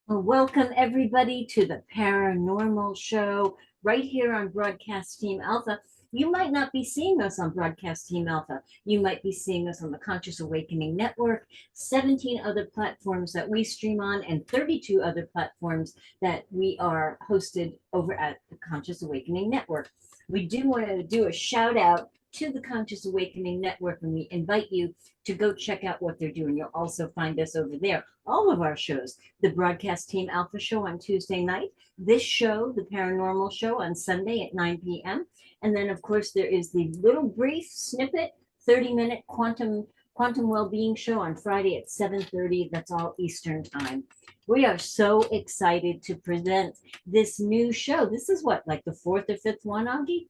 Well, welcome everybody to the Paranormal Show right here on Broadcast Team Alpha. You might not be seeing us on Broadcast Team Alpha. You might be seeing us on the Conscious Awakening Network, 17 other platforms that we stream on, and 32 other platforms that we are hosted over at the Conscious Awakening Network. We do want to do a shout out to the Conscious Awakening Network, and we invite you to go check out what they're doing. You'll also find us over there. All of our shows, the Broadcast Team Alpha Show on Tuesday night, this show, the Paranormal Show, on Sunday at 9 p.m. And then, of course, there is the little brief snippet, 30-minute quantum well-being show on Friday at 7:30. That's all Eastern time. We are so excited to present this new show. This is what, like the fourth or fifth one, Augie?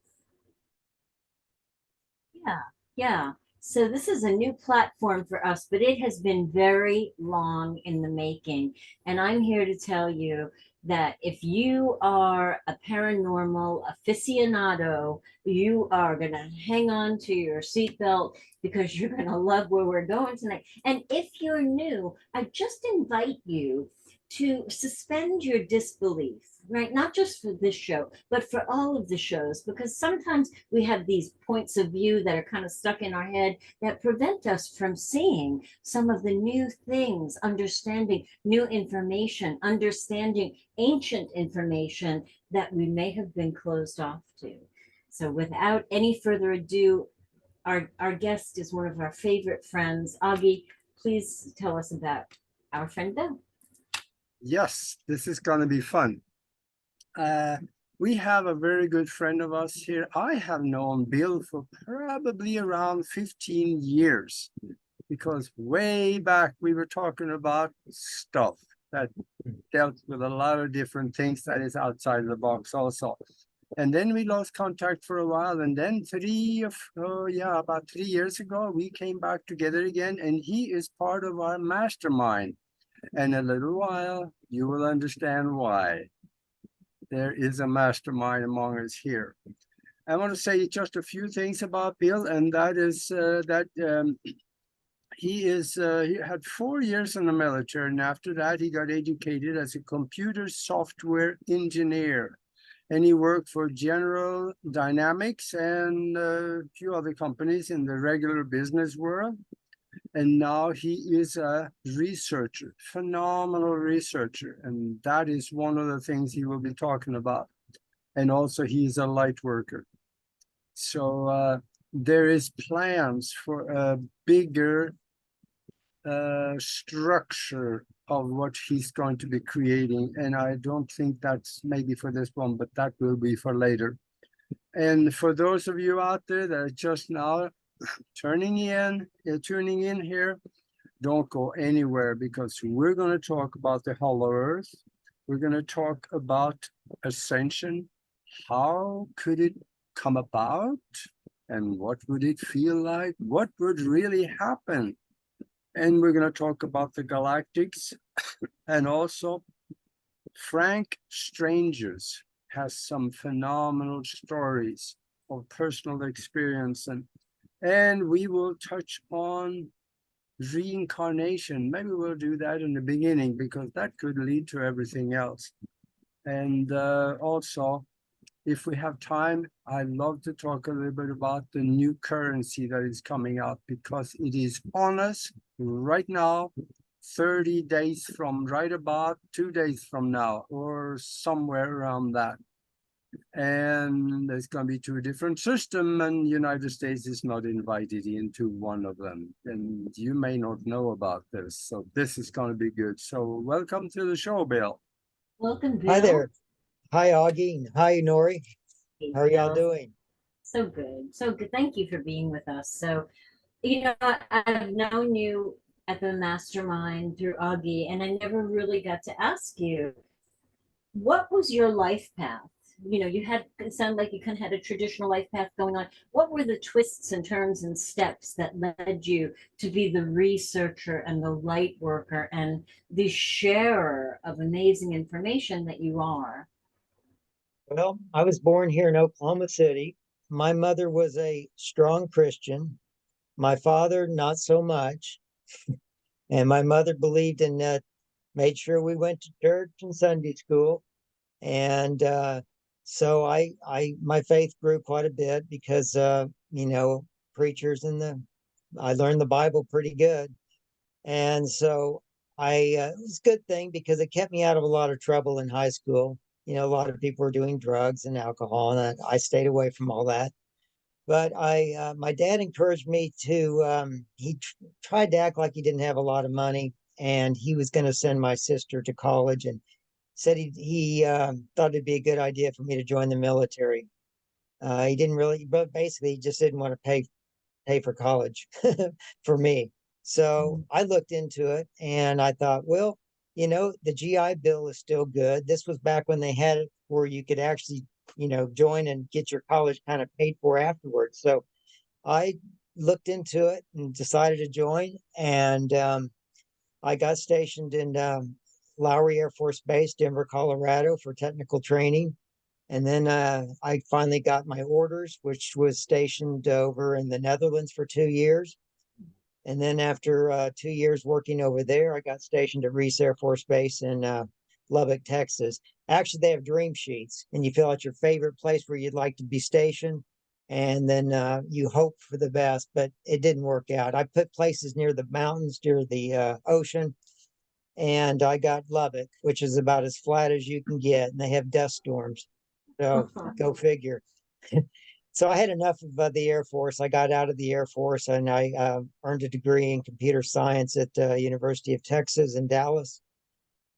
Yeah, yeah. So this is a new platform for us, but it has been very long in the making. And I'm here to tell you that if you are a paranormal aficionado, you are going to hang on to your seatbelt because you're going to love where we're going tonight. And if you're new, I just invite you to suspend your disbelief, right? Not just for this show, but for all of the shows, because sometimes we have these points of view that are kind of stuck in our head that prevent us from seeing some of the new things, understanding new information, understanding ancient information that we may have been closed off to. So, without any further ado, our guest is one of our favorite friends. Augie, please tell us about our friend Bill. Yes, this is going to be fun. Uh, we have a very good friend of us here. I have known Bill for probably around 15 years because way back we were talking about stuff that dealt with a lot of different things that is outside the box also. And then we lost contact for a while. And then about 3 years ago, we came back together again, and he is part of our mastermind. And in a little while, you will understand why. There is a mastermind among us here. I want to say just a few things about Bill, and that is that he had 4 years in the military, and after that he got educated as a computer software engineer, and he worked for General Dynamics and a few other companies in the regular business world. And now he is a researcher, phenomenal researcher. And that is one of the things he will be talking about. And also he's a light worker. So there is plans for a bigger structure of what he's going to be creating. And I don't think that's maybe for this one, but that will be for later. And for those of you out there that are just now tuning in here, don't go anywhere because we're going to talk about the hollow earth. We're going to talk about ascension. How could it come about? And what would it feel like? What would really happen? And we're going to talk about the galactics. And also, Frank Strangers has some phenomenal stories of personal experience, and we will touch on reincarnation. Maybe we'll do that in the beginning because that could lead to everything else. And also, if we have time, I'd love to talk a little bit about the new currency that is coming out because it is on us right now, 30 days from right about 2 days from now, or somewhere around that. And there's going to be two different systems, and United States is not invited into one of them. And you may not know about this, so this is going to be good. So welcome to the show, Bill. Welcome, Hi Bill. there. Hi, Augie. And hi, Nori. Hey, How are y'all Bill. doing? So good. So good. Thank you for being with us. So, I've known you at the mastermind through Augie, and I never really got to ask you, what was your life path? You had, it sounded like you kind of had a traditional life path going on. What were the twists and turns and steps that led you to be the researcher and the light worker and the sharer of amazing information that you are? Well, I was born here in Oklahoma City. My mother was a strong Christian. My father, not so much. And my mother believed in made sure we went to church and Sunday school. And so my faith grew quite a bit because, you know, preachers I learned the Bible pretty good. And so it was a good thing because it kept me out of a lot of trouble in high school. You know, a lot of people were doing drugs and alcohol, and I stayed away from all that. But my dad encouraged me to, tried to act like he didn't have a lot of money, and he was going to send my sister to college, and said he thought it'd be a good idea for me to join the military. He didn't really, but basically, he just didn't want to pay for college for me. So Mm. I looked into it, and I thought, well, you know, the GI Bill is still good. This was back when they had it where you could actually, you know, join and get your college kind of paid for afterwards. So I looked into it and decided to join, and I got stationed in Lowry Air Force Base, Denver, Colorado, for technical training. And then I finally got my orders, which was stationed over in the Netherlands for 2 years. And then after 2 years working over there, I got stationed at Reese Air Force Base in Lubbock, Texas. Actually, they have dream sheets, and you fill out your favorite place where you'd like to be stationed. And then you hope for the best, but it didn't work out. I put places near the mountains, near the ocean, and I got Lubbock, which is about as flat as you can get, and they have dust storms. So go figure. So I had enough of the Air Force. I got out of the Air Force, and I earned a degree in computer science at the University of Texas in Dallas.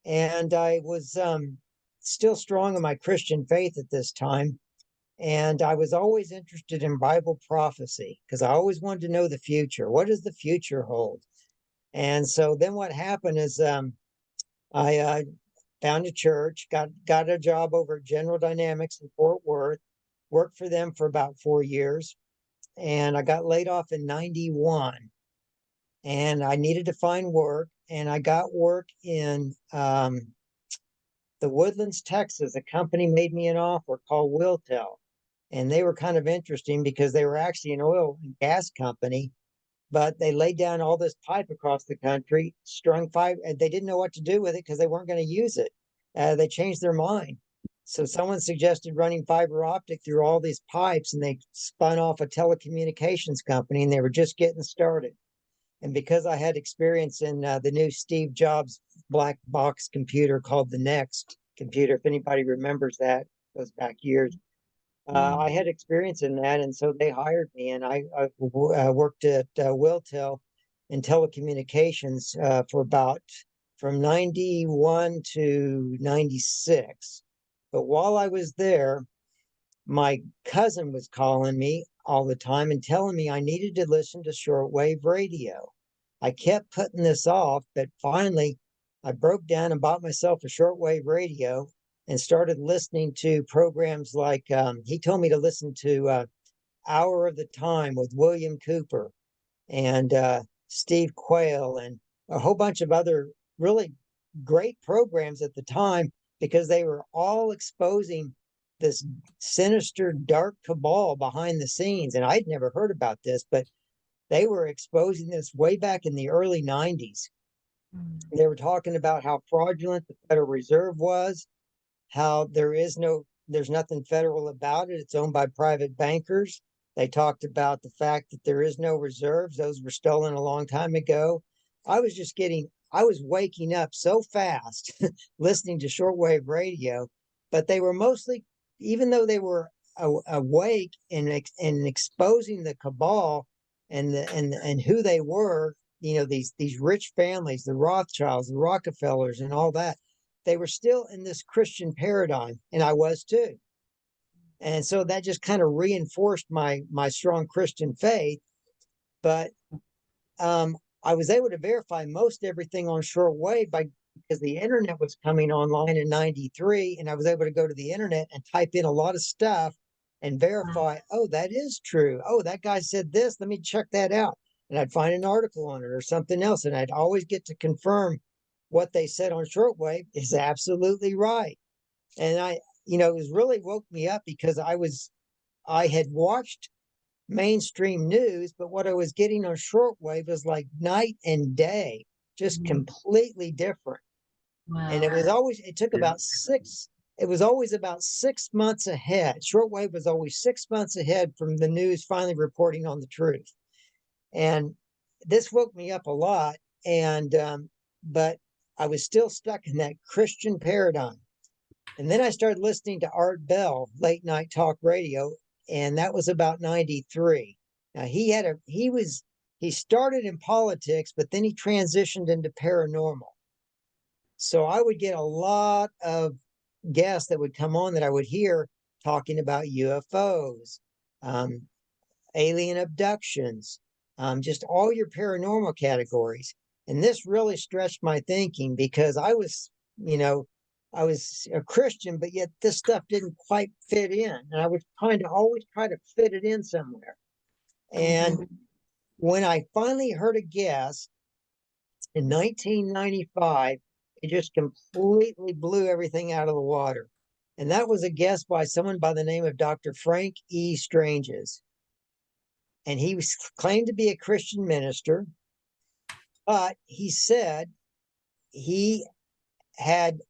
And I was still strong in my Christian faith at this time. And I was always interested in Bible prophecy because I always wanted to know the future. What does the future hold? And so then what happened is I found a church, got a job over at General Dynamics in Fort Worth, worked for them for about 4 years, and I got laid off in '91. And I needed to find work, and I got work in the Woodlands, Texas. A company made me an offer called Wiltel, and they were kind of interesting because they were actually an oil and gas company, but they laid down all this pipe across the country, strung fiber, and they didn't know what to do with it because they weren't going to use it. They changed their mind. So someone suggested running fiber optic through all these pipes, and they spun off a telecommunications company, and they were just getting started. And because I had experience in the new Steve Jobs black box computer called the Next computer, if anybody remembers that, goes back years, I had experience in that, and so they hired me, and I worked at Wiltel in telecommunications for about from '91 to '96. But while I was there, my cousin was calling me all the time and telling me I needed to listen to shortwave radio. I kept putting this off, but finally I broke down and bought myself a shortwave radio and started listening to programs like he told me to listen to Hour of the Time with William Cooper and Steve Quayle and a whole bunch of other really great programs at the time because they were all exposing this sinister, dark cabal behind the scenes. And I'd never heard about this, but they were exposing this way back in the early '90s. They were talking about how fraudulent the Federal Reserve was, how there's nothing federal about it. It's owned by private bankers. They talked about the fact that there is no reserves. Those were stolen a long time ago. I was waking up so fast listening to shortwave radio, but they were mostly, even though they were awake and exposing the cabal and who they were, you know, these rich families, the Rothschilds, the Rockefellers, and all that, they were still in this Christian paradigm, and I was too. And so that just kind of reinforced my strong Christian faith. But I was able to verify most everything on shortwave because the internet was coming online in '93, and I was able to go to the internet and type in a lot of stuff and verify, oh, that is true. Oh, that guy said this. Let me check that out. And I'd find an article on it or something else. And I'd always get to confirm what they said on shortwave is absolutely right. And it was really woke me up because I had watched mainstream news, but what I was getting on shortwave was like night and day, just completely different. And it Wow. was always, it took about it was always about 6 months ahead. Shortwave was always 6 months ahead from the news finally reporting on the truth. And this woke me up a lot. And, but I was still stuck in that Christian paradigm. And then I started listening to Art Bell, late night talk radio, and that was about 93. Now he started in politics, but then he transitioned into paranormal. So I would get a lot of guests that would come on that I would hear talking about UFOs, um, alien abductions, just all your paranormal categories. And this really stretched my thinking because you know, I was a Christian, but yet this stuff didn't quite fit in. And I was trying to always try to fit it in somewhere. And Mhm. when I finally heard a guest in 1995, it just completely blew everything out of the water. And that was a guest by someone by the name of Dr. Frank E. Stranges. And he was claimed to be a Christian minister, but he said he had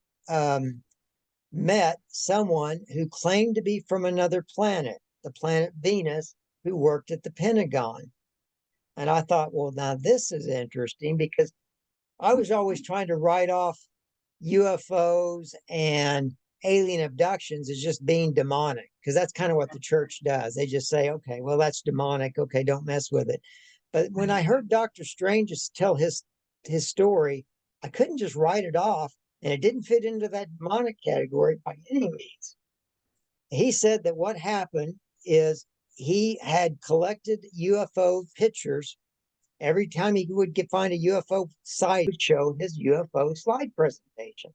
met someone who claimed to be from another planet, the planet Venus, who worked at the Pentagon. And I thought, well, now this is interesting because I was always trying to write off UFOs and alien abductions as just being demonic, because that's kind of what the church does. They just say, okay, well, that's demonic. Okay, don't mess with it. But when I heard Dr. Strange tell his story, I couldn't just write it off, and it didn't fit into that demonic category by any means. He said that what happened is he had collected UFO pictures. Every time he would find a UFO site, he would show his UFO slide presentation.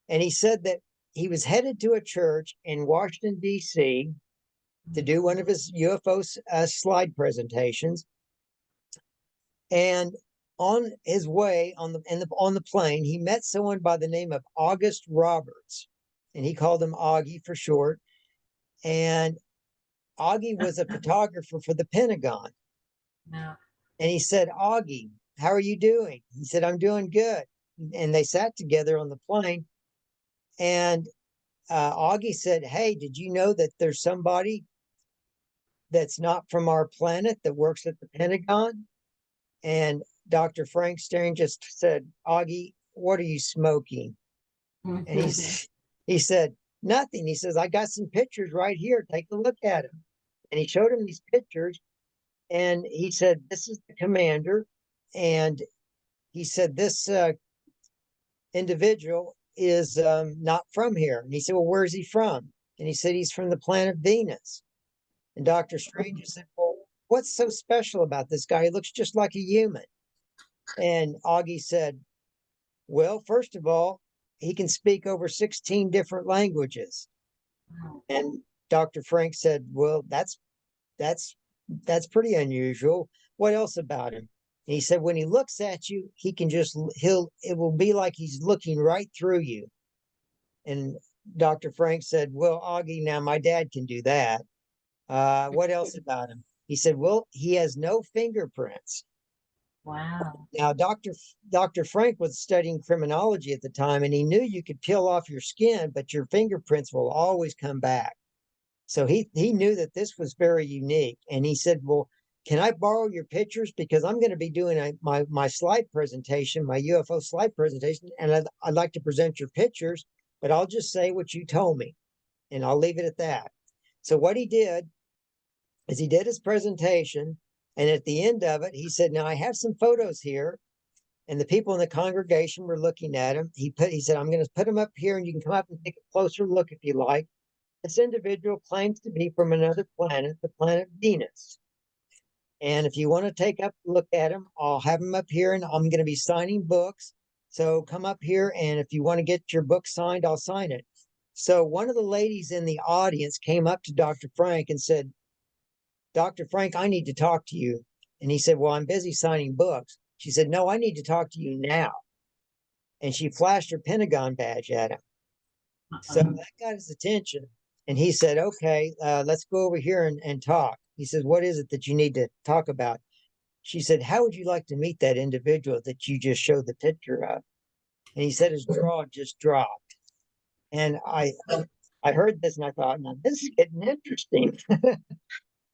And he said that he was headed to a church in Washington, D.C. to do one of his UFO slide presentations. And on his way on the plane, he met someone by the name of August Roberts, and he called him Augie for short. And Augie was a photographer for the Pentagon. Wow. And he said, Augie, how are you doing? He said, I'm doing good. And they sat together on the plane. And Augie said, hey, did you know that there's somebody that's not from our planet that works at the Pentagon? And Dr. Frank Stern just said, Augie, what are you smoking? And he said, nothing. He says, I got some pictures right here. Take a look at them. And he showed him these pictures. And he said, this is the commander. And he said, this individual is not from here. And he said, well, where's he from? And he said, he's from the planet Venus. And Dr. Strange said, well, what's so special about this guy? He looks just like a human. And Augie said, well, first of all, he can speak over 16 different languages. And Dr. Frank said, well, that's pretty unusual. What else about him? And he said, when he looks at you, it will be like he's looking right through you. And Dr. Frank said, well, Augie, now my dad can do that. What else about him? He said, well, he has no fingerprints. Wow. Now, Dr. Frank was studying criminology at the time, and he knew you could peel off your skin, but your fingerprints will always come back. So he knew that this was very unique. And he said, well, can I borrow your pictures? Because I'm going to be doing my slide presentation, my UFO slide presentation, and I'd like to present your pictures, but I'll just say what you told me, and I'll leave it at that. So what he did is he did his presentation, and at the end of it, he said, now I have some photos here. And the people in the congregation were looking at him. He said, I'm going to put them up here, and you can come up and take a closer look if you like. This individual claims to be from another planet, the planet Venus. And if you want to take a look at him, I'll have him up here, and I'm going to be signing books. So come up here, and if you want to get your book signed, I'll sign it. So one of the ladies in the audience came up to Dr. Frank and said, Dr. Frank, I need to talk to you. And he said, well, I'm busy signing books. She said, no, I need to talk to you now. And she flashed her Pentagon badge at him. So that got his attention. And he said, okay, let's go over here and talk. He says, what is it that you need to talk about? She said, how would you like to meet that individual that you just showed the picture of? And he said his jaw just dropped. And I heard this and I thought, now this is getting interesting.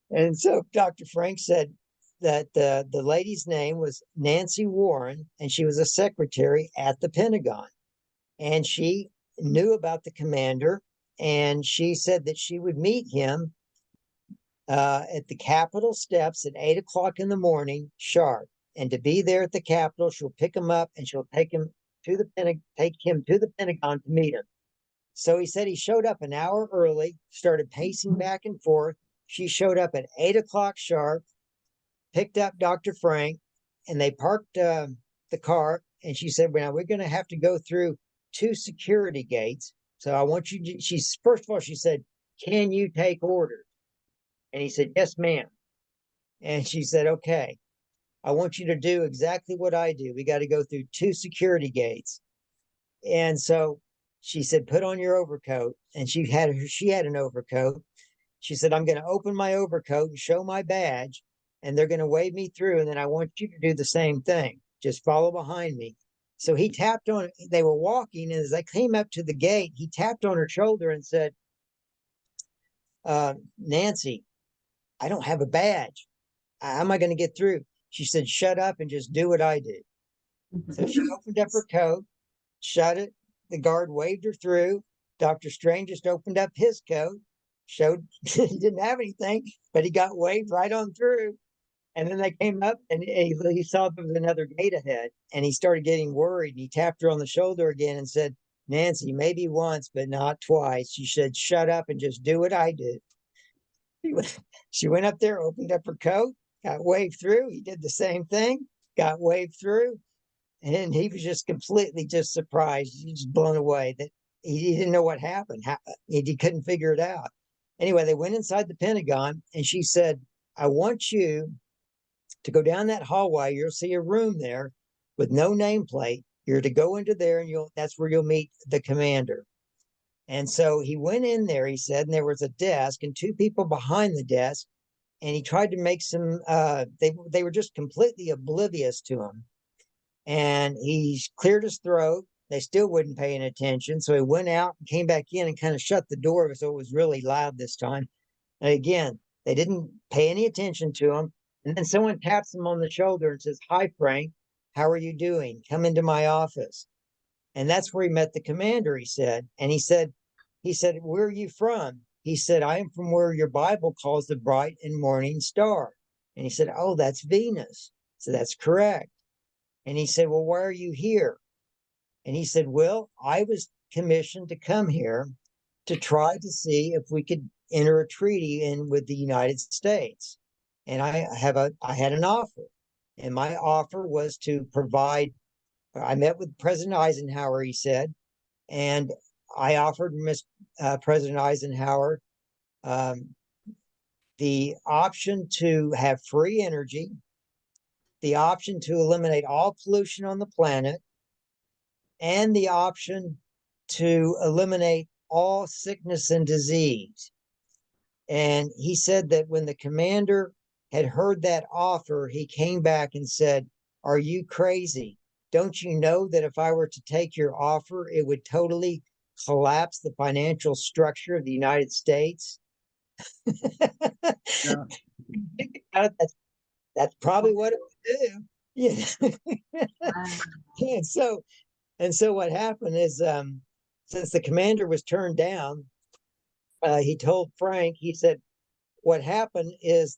And so Dr. Frank said that the lady's name was Nancy Warren, and she was a secretary at the Pentagon. And she knew about the commander, and she said that she would meet him at the Capitol steps at 8 o'clock in the morning sharp. And to be there at the Capitol, she'll pick him up and she'll take him to the Pentagon to meet him. So he said he showed up an hour early, started pacing back and forth. She showed up at 8 o'clock sharp, picked up Dr. Frank, and they parked the car. And she said, well, now we're going to have to go through 2 security gates. So I want you to, first of all, she said, can you take orders? And he said, yes, ma'am. And she said, okay, I want you to do exactly what I do. We got to go through 2 security gates. And so she said, put on your overcoat. And she had an overcoat. She said, I'm going to open my overcoat and show my badge, and they're going to wave me through. And then I want you to do the same thing. Just follow behind me. So he tapped on, they were walking. And as I came up to the gate, he tapped on her shoulder and said, Nancy, I don't have a badge. How am I going to get through? She said, shut up and just do what I do. So she opened up her coat, shut it. The guard waved her through. Dr. Strange just opened up his coat, showed he didn't have anything, but he got waved right on through. And then they came up and he saw there was another gate ahead, and he started getting worried, and he tapped her on the shoulder again and said, Nancy, maybe once, but not twice. She said, shut up and just do what I do. She went up there, opened up her coat, got waved through. He did the same thing, got waved through. And he was just completely just surprised, just blown away that he didn't know what happened. He couldn't figure it out. Anyway, they went inside the Pentagon, and she said, I want you to go down that hallway. You'll see a room there with no nameplate. You're to go into there, and that's where you'll meet the commander. And so he went in there, he said, and there was a desk and 2 people behind the desk. And he tried to make some, they were just completely oblivious to him. And he cleared his throat. They still wouldn't pay any attention. So he went out and came back in and kind of shut the door, so it was really loud this time. And again, they didn't pay any attention to him. And then someone taps him on the shoulder and says, hi, Frank, how are you doing? Come into my office. And that's where he met the commander, he said. And he said, where are you from? He said, I am from where your Bible calls the bright and morning star. And he said, oh, that's Venus. So that's correct. And he said, well, why are you here? And he said, well, I was commissioned to come here to try to see if we could enter a treaty in with the United States. And I had an offer. And my offer was to provide, I met with President Eisenhower, he said, and I offered President Eisenhower the option to have free energy, the option to eliminate all pollution on the planet, and the option to eliminate all sickness and disease. And he said that when the commander had heard that offer, he came back and said, are you crazy? Don't you know that if I were to take your offer, it would totally collapse the financial structure of the United States? Yeah. That's probably what it would do. Yeah. And so what happened is, since the commander was turned down, he told Frank, he said, what happened is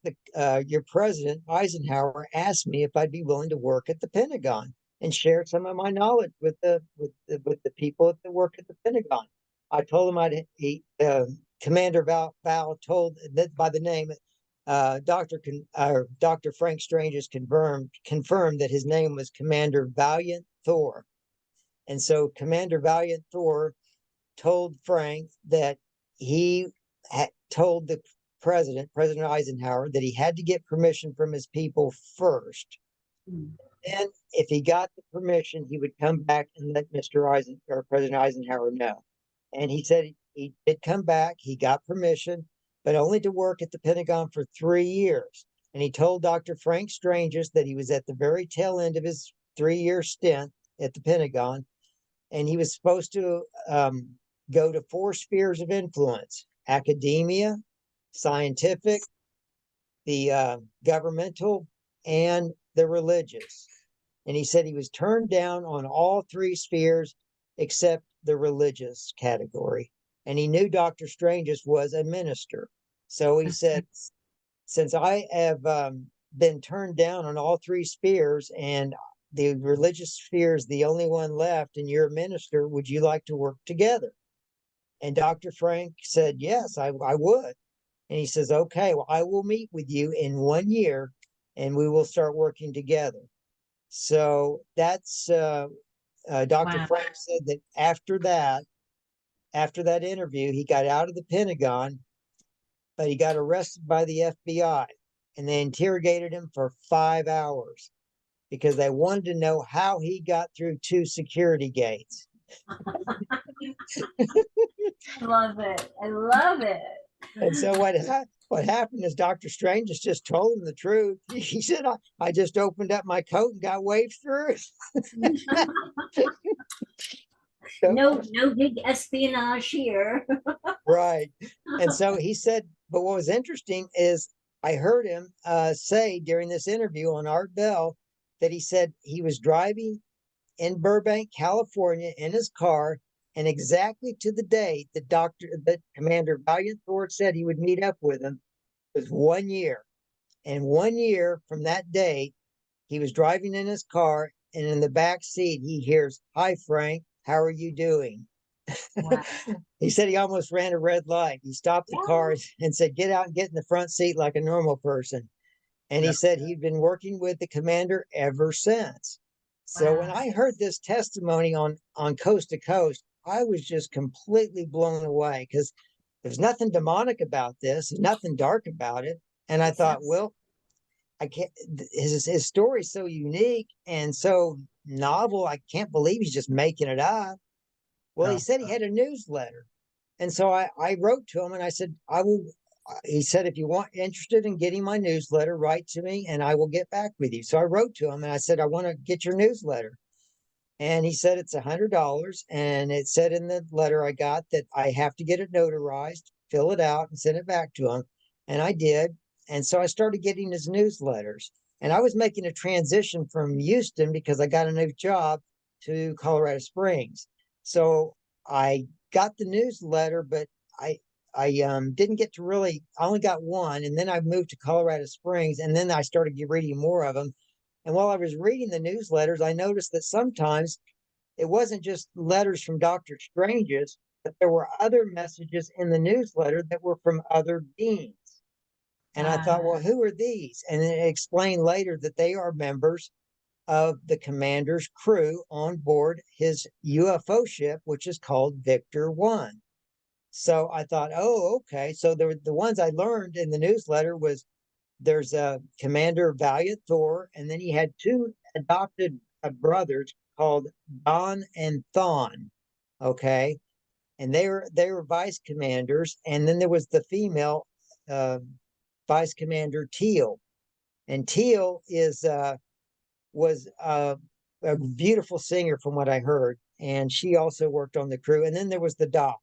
your president Eisenhower asked me if I'd be willing to work at the Pentagon and share some of my knowledge with the people that work at the Pentagon. I told him Commander Val told that by the name, Dr. Frank Strange has confirmed that his name was Commander Valiant Thor. And so Commander Valiant Thor told Frank that he had told the President Eisenhower, that he had to get permission from his people first. And if he got the permission, he would come back and let President Eisenhower know. And he said he did come back. He got permission, but only to work at the Pentagon for 3 years. And he told Dr. Frank Stranges that he was at the very tail end of his 3-year stint at the Pentagon. and he was supposed to go to 4 spheres of influence: academia, scientific, the governmental, and the religious. And he said he was turned down on all 3 spheres except the religious category. And he knew Dr. Strange's was a minister. So he said, since I have been turned down on all 3 spheres and the religious sphere is the only one left and you're a minister, would you like to work together? And Dr. Frank said, yes, I would. And he says, okay, well, I will meet with you in 1 year and we will start working together. So that's Dr. Wow. Frank said that after that interview, he got out of the Pentagon, but he got arrested by the FBI and they interrogated him for 5 hours because they wanted to know how he got through 2 security gates. I love it. I love it. And so what happened is Dr. Strange just told him the truth. He said, I just opened up my coat and got waved through. So, No big espionage here. right. And so he said, but what was interesting is I heard him say during this interview on Art Bell that he said he was driving in Burbank, California in his car, and exactly to the date that Commander Valiant Thor said he would meet up with him was 1 year. And 1 year from that date, he was driving in his car, and in the back seat, he hears, "Hi, Frank, how are you doing?" Wow. He said he almost ran a red light. He stopped the car and said, "Get out and get in the front seat like a normal person." And he said he'd been working with the commander ever since. So when Wow. I heard this testimony on Coast to Coast, I was just completely blown away because there's nothing demonic about this, there's nothing dark about it. And I thought, well, I can't. His story is so unique and so novel. I can't believe he's just making it up. Well, he said he had a newsletter, and so I wrote to him and I said, I will. He said, if you want interested in getting my newsletter, write to me and I will get back with you. So I wrote to him and I said, I want to get your newsletter. And he said it's $100. And it said in the letter I got that I have to get it notarized, fill it out, and send it back to him. And I did. And so I started getting his newsletters. And I was making a transition from Houston because I got a new job to Colorado Springs. So I got the newsletter, but I didn't get to really, I only got one. And then I moved to Colorado Springs and then I started reading more of them. And while I was reading the newsletters, I noticed that sometimes it wasn't just letters from Dr. Strange's, but there were other messages in the newsletter that were from other beings. And I thought, well, who are these? And then it explained later that they are members of the commander's crew on board his UFO ship, which is called Victor 1. So I thought, oh, okay. So the ones I learned in the newsletter was there's a Commander Valiant Thor, and then he had 2 adopted brothers called Don and Thon. Okay. And they were vice commanders. And then there was the female Vice Commander Teal. And Teal was a beautiful singer from what I heard. And she also worked on the crew. And then there was the doc.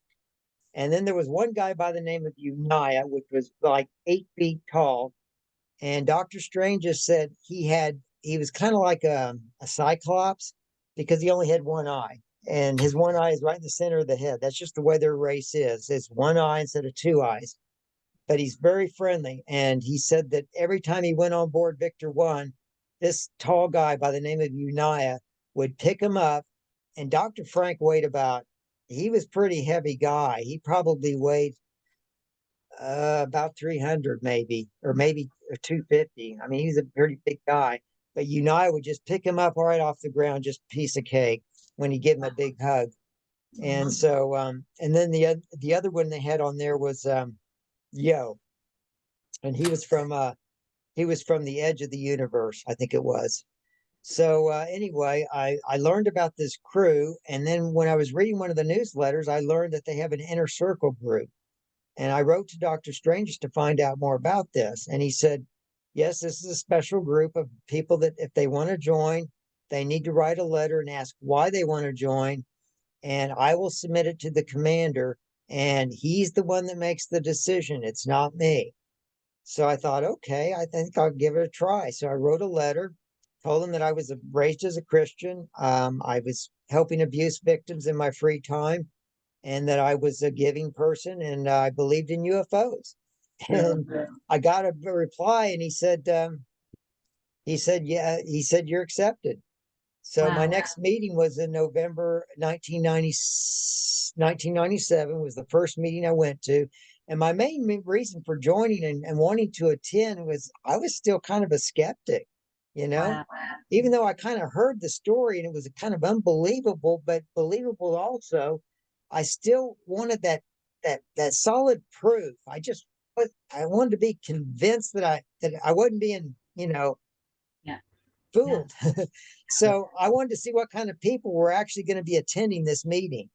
And then there was one guy by the name of Unaya, which was like 8 feet tall. And Dr. Strange just said he was kind of like a cyclops because he only had one eye. And his one eye is right in the center of the head. That's just the way their race is. It's one eye instead of 2 eyes. But he's very friendly. And he said that every time he went on board Victor 1, this tall guy by the name of Unaya would pick him up. And Dr. Frank he was pretty heavy guy. He probably weighed about 300 maybe, or maybe 250. I mean, he's a pretty big guy. But Unai would just pick him up right off the ground, just a piece of cake when he give him a big hug. And so, and then the other one they had on there was Yo, and he was from the edge of the universe, I think it was. So anyway, I learned about this crew, and then when I was reading one of the newsletters, I learned that they have an inner circle group. And I wrote to Dr. Strange to find out more about this. And he said, yes, this is a special group of people that if they want to join, they need to write a letter and ask why they want to join. and I will submit it to the commander, and he's the one that makes the decision. It's not me. So I thought, okay, I think I'll give it a try. So I wrote a letter, told him that I was raised as a Christian. I was helping abuse victims in my free time, and that I was a giving person, and I believed in UFOs. Yeah. And I got a reply, and yeah, he said, you're accepted. So my Wow. next meeting was in November 1997 was the first meeting I went to. And my main reason for joining and wanting to attend was I was still kind of a skeptic, you know, Wow. even though I kind of heard the story and it was kind of unbelievable, but believable also. I still wanted that solid proof. I wanted to be convinced that I wasn't being, Yeah. Yeah. fooled. So I wanted to see what kind of people were actually going to be attending this meeting.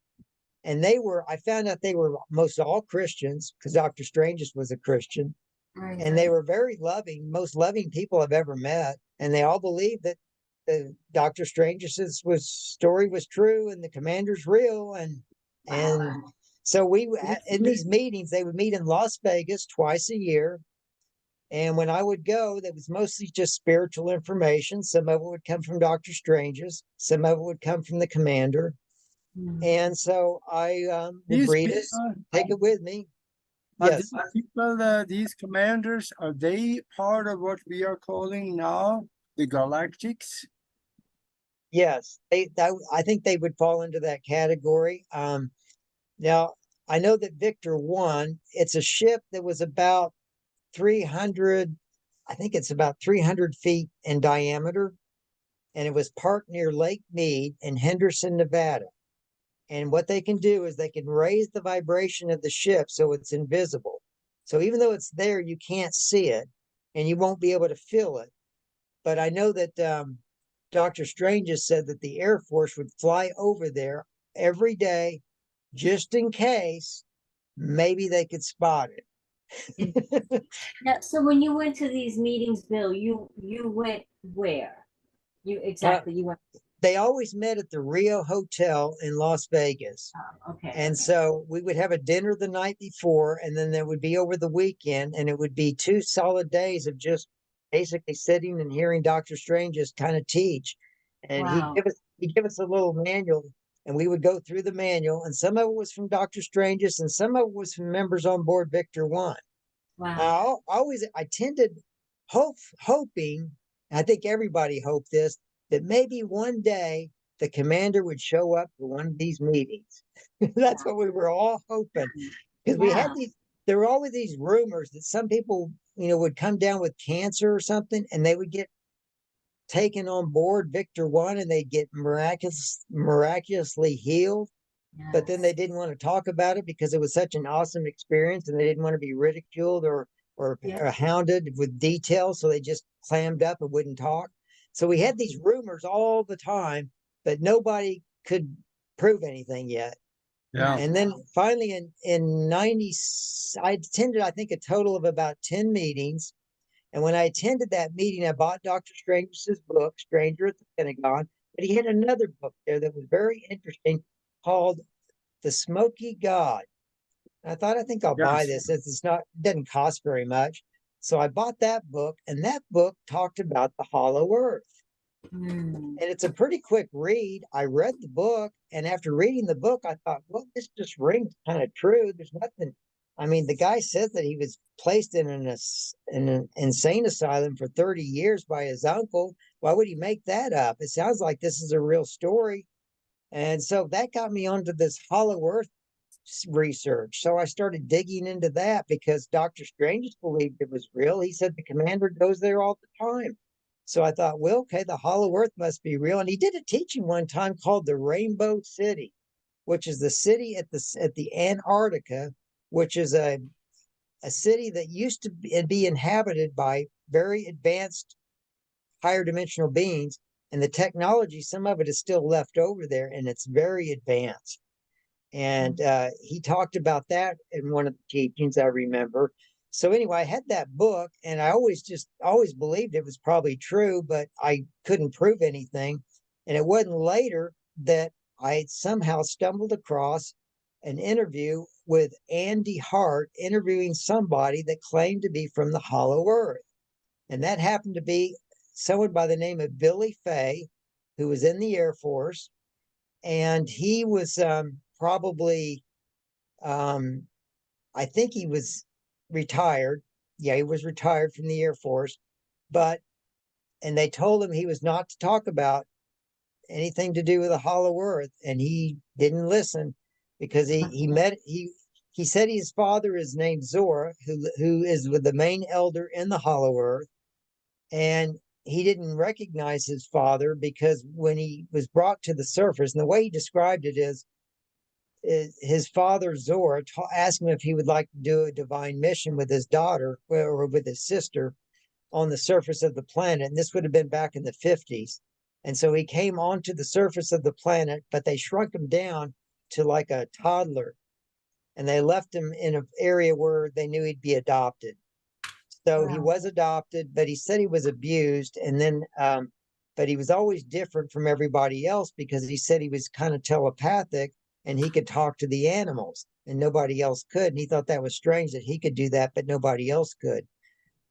And I found out they were most all Christians because Dr. Stranges was a Christian. Right. And they were very loving, most loving people I've ever met. And they all believed that the Dr. Stranges' story was true and the commander's real. And Wow. so in these meetings, they would meet in Las Vegas twice a year. And when I would go, that was mostly just spiritual information. Some of it would come from Dr. Strange's, some of it would come from the commander. Mm. And so I would These read it, people, take it with me. are Yes, these people, these commanders, are they part of what we are calling now the Galactics? yes. I think they would fall into that category. Now, I know that Victor 1, it's a ship that was about 300, I think it's about 300 feet in diameter. And it was parked near Lake Mead in Henderson, Nevada. And what they can do is they can raise the vibration of the ship so it's invisible. So even though it's there, you can't see it and you won't be able to feel it. But I know that Dr. Strange has said that the Air Force would fly over there every day just in case maybe they could spot it. Now, so when you went to these meetings, Bill, you went where? You uh, exactly you went. they always met at the Rio Hotel in Las Vegas. Okay. And Okay. so we would have a dinner the night before, and then there would be over the weekend, and it would be 2 solid days of just basically sitting and hearing Dr. Strange just kind of teach. And Wow. he'd give us a little manual, and we would go through the manual, and some of it was from Dr. Strange's, and some of it was from members on board Victor One. Wow. I tended hoping, I think everybody hoped this, that maybe one day the commander would show up for one of these meetings. That's what we were all hoping. Because Yeah. there were always these rumors that some people, would come down with cancer or something and they would get taken on board Victor One and they'd get miraculously healed. But then they Yes. didn't want to talk about it because it was such an awesome experience and they didn't want to be ridiculed Yeah. or hounded with details. So they just clammed up and wouldn't talk. So we had these rumors all the time, but nobody could prove anything yet. Yeah. And then finally in 90, I attended, I think, a total of about 10 meetings. And when I attended that meeting, I bought Dr. Strange's book, Stranger at the Pentagon, but he had another book there that was very interesting called The Smoky God. I thought, I think I'll buy Yes. this. It's not, it doesn't cost very much. So I bought that book, and that book talked about the hollow earth. Mm. And it's a pretty quick read. I read the book, and after reading the book, I thought, well, this just rings kind of true. There's nothing. I mean, the guy says that he was placed in an insane asylum for 30 years by his uncle. Why would he make that up? It sounds like this is a real story. And so that got me onto this hollow earth research. So I started digging into that because Dr. Strange believed it was real. He said the commander goes there all the time. So I thought, well, okay, the hollow earth must be real. And he did a teaching one time called the Rainbow City, which is the city at the Antarctica, which is a city that used to be inhabited by very advanced higher dimensional beings. And the technology, some of it is still left over there, and it's very advanced. And he talked about that in one of the teachings, I remember. So anyway, I had that book, and I always believed it was probably true, but I couldn't prove anything. And it wasn't later that I somehow stumbled across an interview with Andy Hart interviewing somebody that claimed to be from the Hollow Earth. And that happened to be someone by the name of Billy Fay, who was in the Air Force. And he was probably, I think he was retired. Yeah, he was retired from the Air Force. And they told him he was not to talk about anything to do with the Hollow Earth. And he didn't listen because he said his father is named Zora, who is with the main elder in the Hollow Earth. And he didn't recognize his father because when he was brought to the surface, and the way he described it is his father Zora asked him if he would like to do a divine mission with his daughter or with his sister on the surface of the planet. And this would have been back in the 50s. And so he came onto the surface of the planet, but they shrunk him down to like a toddler. And they left him in an area where they knew he'd be adopted. So he Wow. was adopted, but he said he was abused. And then, but he was always different from everybody else because he said he was kind of telepathic and he could talk to the animals and nobody else could. And he thought that was strange that he could do that, but nobody else could.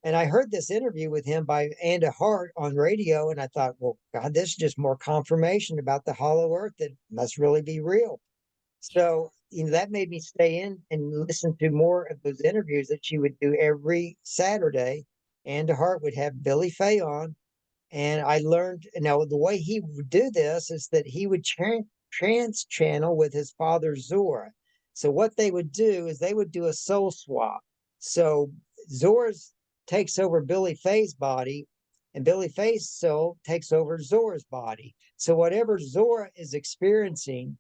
And I heard this interview with him by Andy Hart on radio, and I thought, well, God, this is just more confirmation about the Hollow Earth that must really be real. So, that made me stay in and listen to more of those interviews that she would do every Saturday. Andy Hart would have Billy Fay on. And I learned, now the way he would do this is that he would trans channel with his father Zora. So what they would do is they would do a soul swap. So Zora's takes over Billy Fay's body, and Billy Fay's soul takes over Zora's body. So whatever Zora is experiencing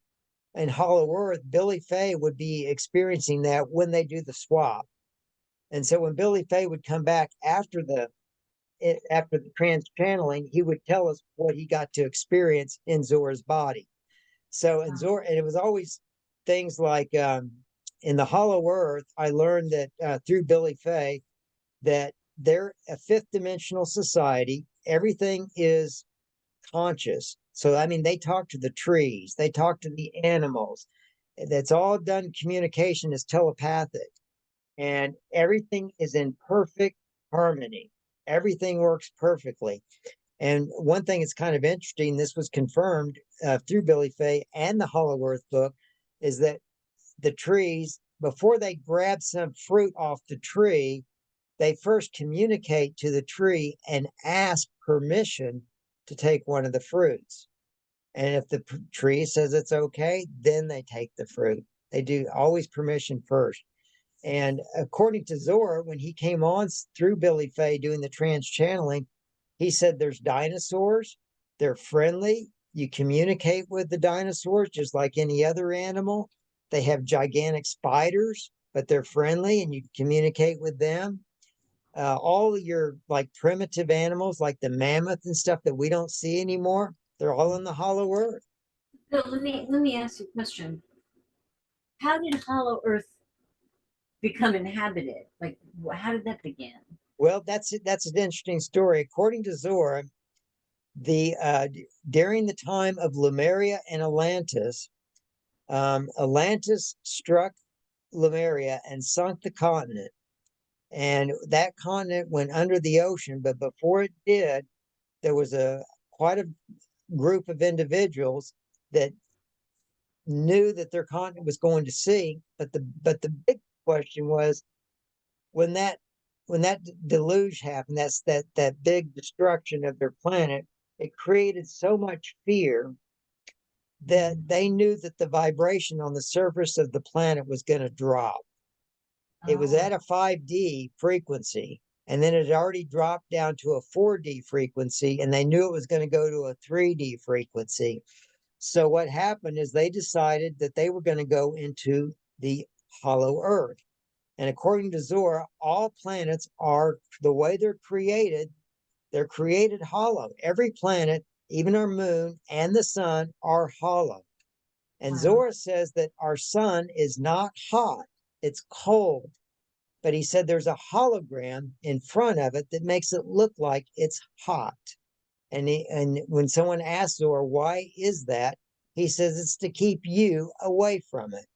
in Hollow Earth, Billy Fay would be experiencing that when they do the swap. And so when Billy Fay would come back after the trans channeling, he would tell us what he got to experience in Zora's body. So in Zora, and it was always things like in the Hollow Earth, I learned that through Billy Fay that they're a fifth dimensional society. Everything is conscious. So, I mean, they talk to the trees, they talk to the animals. That's all done. Communication is telepathic, and everything is in perfect harmony. Everything works perfectly. And one thing that's kind of interesting, this was confirmed through Billy Fay and the Hollow Earth book, is that the trees, before they grab some fruit off the tree, they first communicate to the tree and ask permission to take one of the fruits. And if the tree says it's okay, then they take the fruit. They do always permission first. And according to Zora, when he came on through Billy Fay doing the trans channeling, he said there's dinosaurs, they're friendly. You communicate with the dinosaurs just like any other animal. They have gigantic spiders, but they're friendly and you communicate with them. All your like primitive animals like the mammoth and stuff that we don't see anymore, they're all in the Hollow Earth. Bill, let me ask you a question. How did Hollow Earth become inhabited? Like, how did that begin? Well, that's an interesting story. According to Zora, the during the time of Lemuria and Atlantis, Atlantis struck Lemuria and sunk the continent. And that continent went under the ocean, but before it did, there was quite a group of individuals that knew that their continent was going to sink. But the big question was when that deluge happened, that big destruction of their planet, it created so much fear that they knew that the vibration on the surface of the planet was going to drop. It was at a 5D frequency, and then it had already dropped down to a 4D frequency, and they knew it was going to go to a 3D frequency. So what happened is they decided that they were going to go into the Hollow Earth. And according to Zora, all planets are the way they're created hollow. Every planet, even our moon and the sun, are hollow. And Zora says that our sun is not hot, it's cold. But he said there's a hologram in front of it that makes it look like it's hot. And when someone asks Zora, why is that? He says it's to keep you away from it.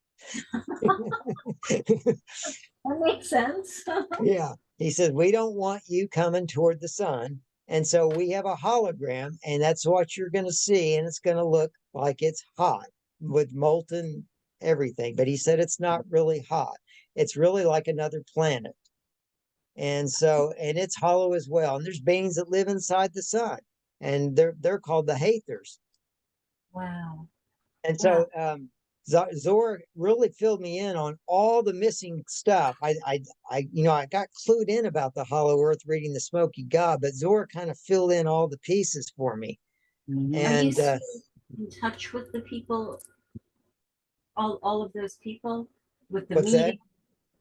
That makes sense. Yeah. He says, we don't want you coming toward the sun. And so we have a hologram, and that's what you're going to see. And it's going to look like it's hot with molten everything. But he said it's not really hot. It's really like another planet. And so, and it's hollow as well. And there's beings that live inside the sun, and they're called the Hathors. Wow. And Wow. so Zora really filled me in on all the missing stuff. I got clued in about the Hollow Earth reading the Smoky God, but Zora kind of filled in all the pieces for me. Mhm. Are you And still in touch with the people, all of those people with the what's that? meeting?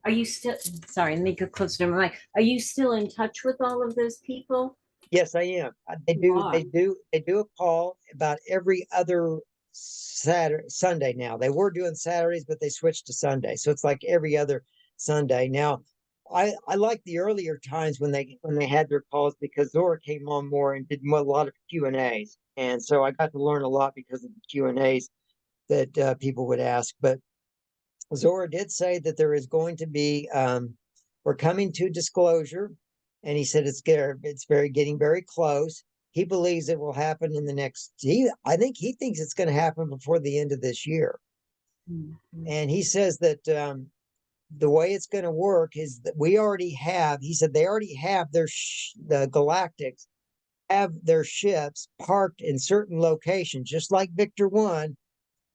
Are you still, sorry, let me get closer to my mic. Are you still in touch with all of those people? Yes, I am. They You do. are. They do a call about every other Saturday, Sunday now. They were doing Saturdays, but they switched to Sunday, so it's like every other Sunday now. I like the earlier times when they had their calls because Zora came on more and did a lot of Q&As, and so I got to learn a lot because of the Q&As that people would ask. But Zora did say that there is going to be we're coming to disclosure, and he said it's very getting very close. He believes it will happen in the next. I think he thinks it's going to happen before the end of this year, Mhm. and he says that the way it's going to work is that we already have. He said they already have the Galactics have their ships parked in certain locations, just like Victor One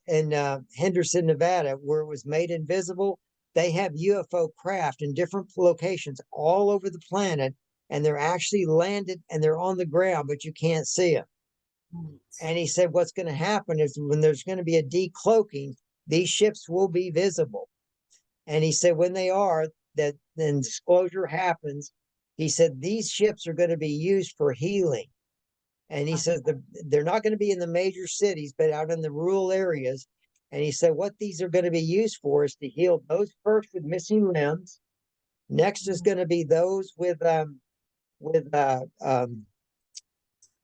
in Henderson, Nevada, where it was made invisible. They have UFO craft in different locations all over the planet, and they're actually landed and they're on the ground, but you can't see them. Right. And he said, what's going to happen is when there's going to be a decloaking, these ships will be visible. And he said, when they are, that then disclosure happens. He said, these ships are going to be used for healing. And he says they're not going to be in the major cities, but out in the rural areas. And he said what these are going to be used for is to heal those first with missing limbs. Next is going to be those with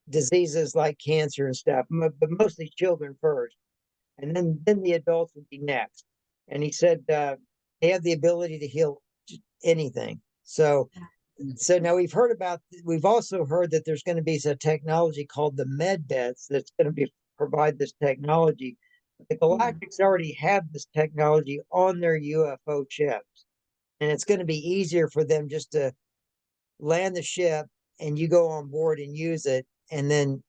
diseases like cancer and stuff, but mostly children first, and then the adults would be next. And he said they have the ability to heal anything. So now we've also heard that there's going to be a technology called the med beds that's going to provide this technology. The Mhm. Galactics already have this technology on their UFO chips, and it's going to be easier for them just to land the ship and you go on board and use it and then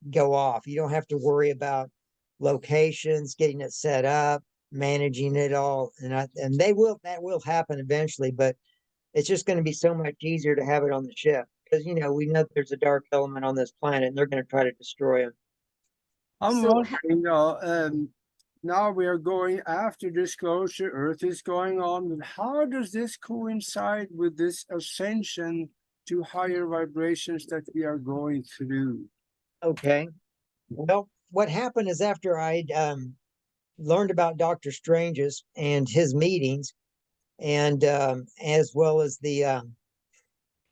go off. You don't have to worry about locations, getting it set up, managing it all, and that will happen eventually, but it's just going to be so much easier to have it on the ship because we know there's a dark element on this planet and they're going to try to destroy them. I'm So, wondering, now we are going after disclosure, Earth is going on, but how does this coincide with this ascension to higher vibrations that we are going through? Okay. Well, what happened is after I learned about Dr. Strange's and his meetings, and as well as now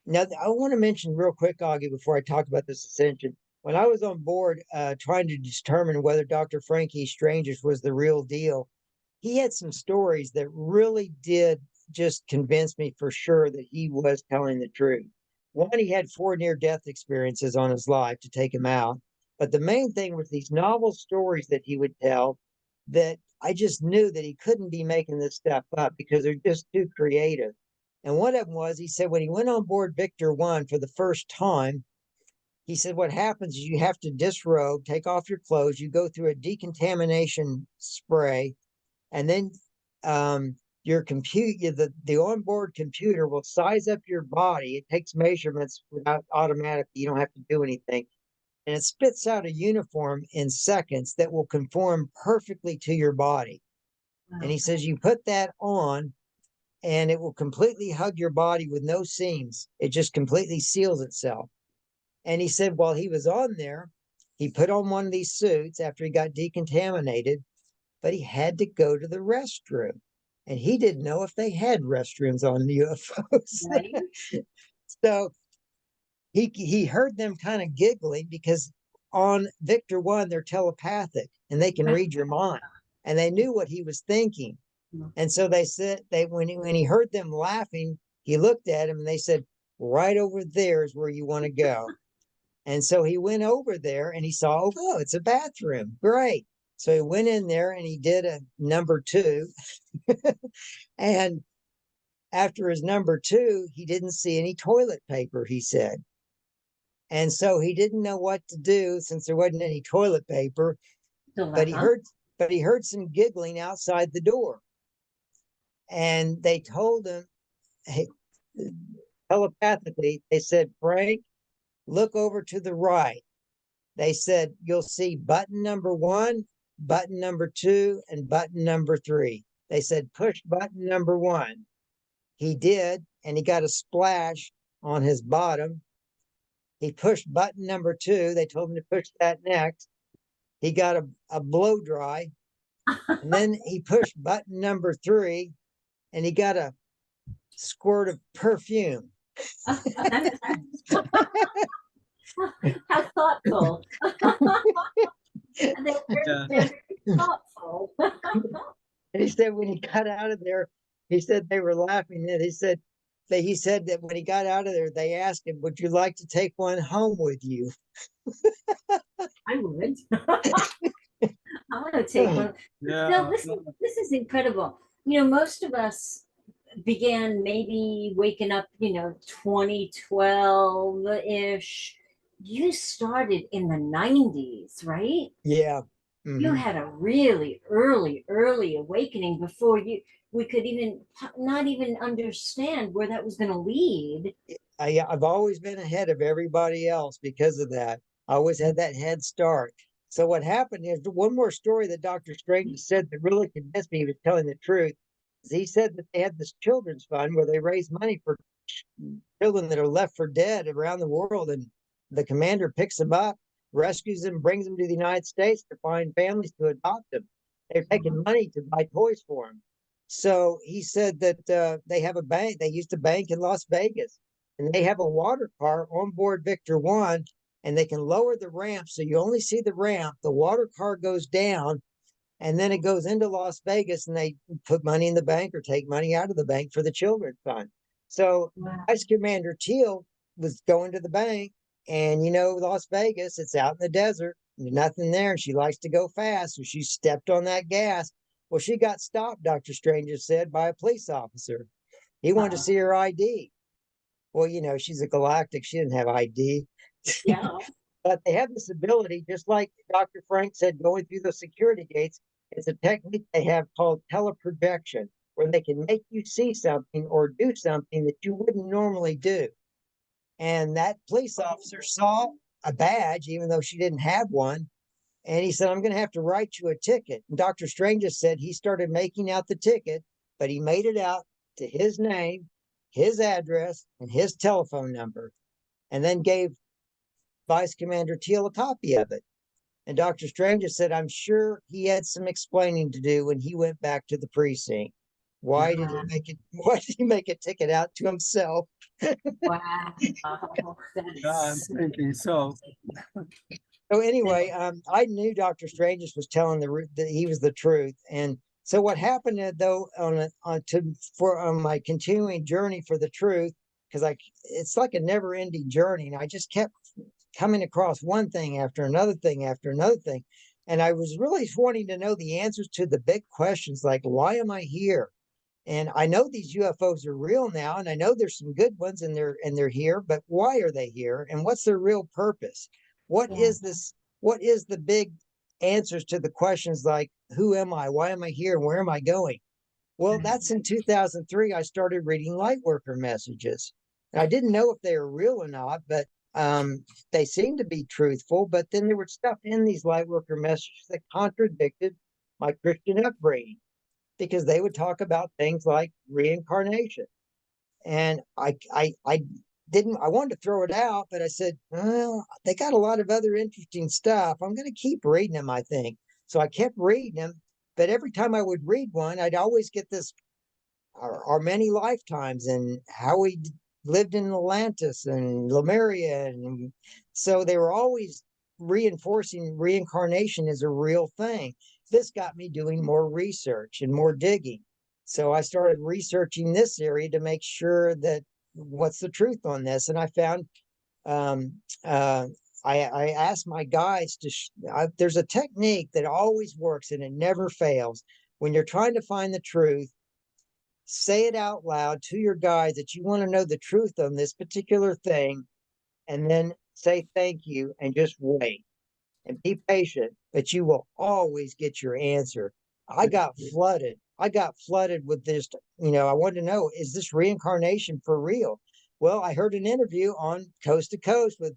I want to mention real quick, Augie, before I talk about this ascension. When I was on board trying to determine whether Dr. Frankie Strange's was the real deal, he had some stories that really did just convince me for sure that he was telling the truth. One, he had 4 near-death experiences on his life to take him out. But the main thing was these novel stories that he would tell that I just knew that he couldn't be making this stuff up because they're just too creative. And one of them was he said when he went on board Victor One for the first time, he said what happens is you have to disrobe, take off your clothes, you go through a decontamination spray, and then your the onboard computer will size up your body. It takes measurements without automatically, you don't have to do anything, and it spits out a uniform in seconds that will conform perfectly to your body. And wow. he says you put that on and it will completely hug your body with no seams. It just completely seals itself. And he said while he was on there, he put on one of these suits after he got decontaminated, but he had to go to the restroom. And he didn't know if they had restrooms on UFOs. Right? So he heard them kind of giggling because on Victor 1, they're telepathic and they can read your mind. And they knew what he was thinking. And so they said when he heard them laughing, he looked at him and they said, right over there is where you want to go. And so he went over there and he saw, oh, it's a bathroom. Great. So he went in there and he did a number 2. And after his number 2, he didn't see any toilet paper, he said. And so he didn't know what to do since there wasn't any toilet paper, but he heard some giggling outside the door. And they told him, hey, telepathically, they said, Frank, look over to the right. They said, you'll see button number 1, button number 2, and button number 3. They said, push button number 1. He did, and he got a splash on his bottom. He pushed button number 2. They told him to push that next. He got a blow dry. And then he pushed button number 3, and he got a squirt of perfume. How thoughtful. They're thoughtful. And he said when he got out of there, he said they were laughing. And he said that when he got out of there, they asked him, would you like to take one home with you? I would. I want to take one. Yeah. No, this is incredible. Most of us began maybe waking up, 2012-ish. You started in the 90s, right? Yeah. You had a really early awakening before we could not even understand where that was going to lead. I've always been ahead of everybody else because of that. I always had that head start. So what happened is one more story that Dr. Strange said that really convinced me he was telling the truth. He said that they had this children's fund where they raise money for children that are left for dead around the world. And the commander picks them up, rescues them, brings them to the United States to find families to adopt them. They're taking money to buy toys for them. So he said that they have a bank. They used a bank in Las Vegas, and they have a water car on board Victor 1, and they can lower the ramp. So you only see the ramp. The water car goes down, and then it goes into Las Vegas, and they put money in the bank or take money out of the bank for the children's fund. So Vice Commander Teal was going to the bank, and Las Vegas, it's out in the desert, nothing there. She likes to go fast, so she stepped on that gas. Well, she got stopped, Dr. Stranger said, by a police officer. He wanted to see her ID. Well, she's a galactic. She didn't have ID. Yeah. But they have this ability, just like Dr. Frank said, going through the security gates. It's a technique they have called teleprojection, where they can make you see something or do something that you wouldn't normally do. And that police officer saw a badge, even though she didn't have one. And he said, I'm going to have to write you a ticket. And Dr. Strange said he started making out the ticket, but he made it out to his name, his address, and his telephone number, and then gave Vice Commander Teal a copy of it. And Dr. Strange said, I'm sure he had some explaining to do when he went back to the precinct. Why did he make a ticket out to himself? Wow. I'm thinking so. So anyway, I knew Dr. Strange was telling that he was the truth. And so what happened though on my continuing journey for the truth, because it's like a never ending journey. And I just kept coming across one thing after another thing after another thing. And I was really wanting to know the answers to the big questions like, why am I here? And I know these UFOs are real now, and I know there's some good ones and they're here, but why are they here? And what's their real purpose? What is this? What is the big answers to the questions like, who am I? Why am I here? And where am I going? Well, that's in 2003. I started reading Lightworker messages. And I didn't know if they were real or not, but they seemed to be truthful. But then there was stuff in these Lightworker messages that contradicted my Christian upbringing, because they would talk about things like reincarnation. And I wanted to throw it out, but I said, well, they got a lot of other interesting stuff. I'm going to keep reading them, I think. So I kept reading them, but every time I would read one, I'd always get this, our many lifetimes and how we lived in Atlantis and Lemuria. And so they were always reinforcing reincarnation is a real thing. This got me doing more research and more digging. So I started researching this area to make sure that what's the truth on this. And I found um, uh, I asked my guides there's a technique that always works and it never fails. When you're trying to find the truth, say it out loud to your guides that you want to know the truth on this particular thing, and then say thank you and just wait and be patient, but you will always get your answer. I got flooded. I got flooded with this. I wanted to know, is this reincarnation for real? Well, I heard an interview on Coast to Coast with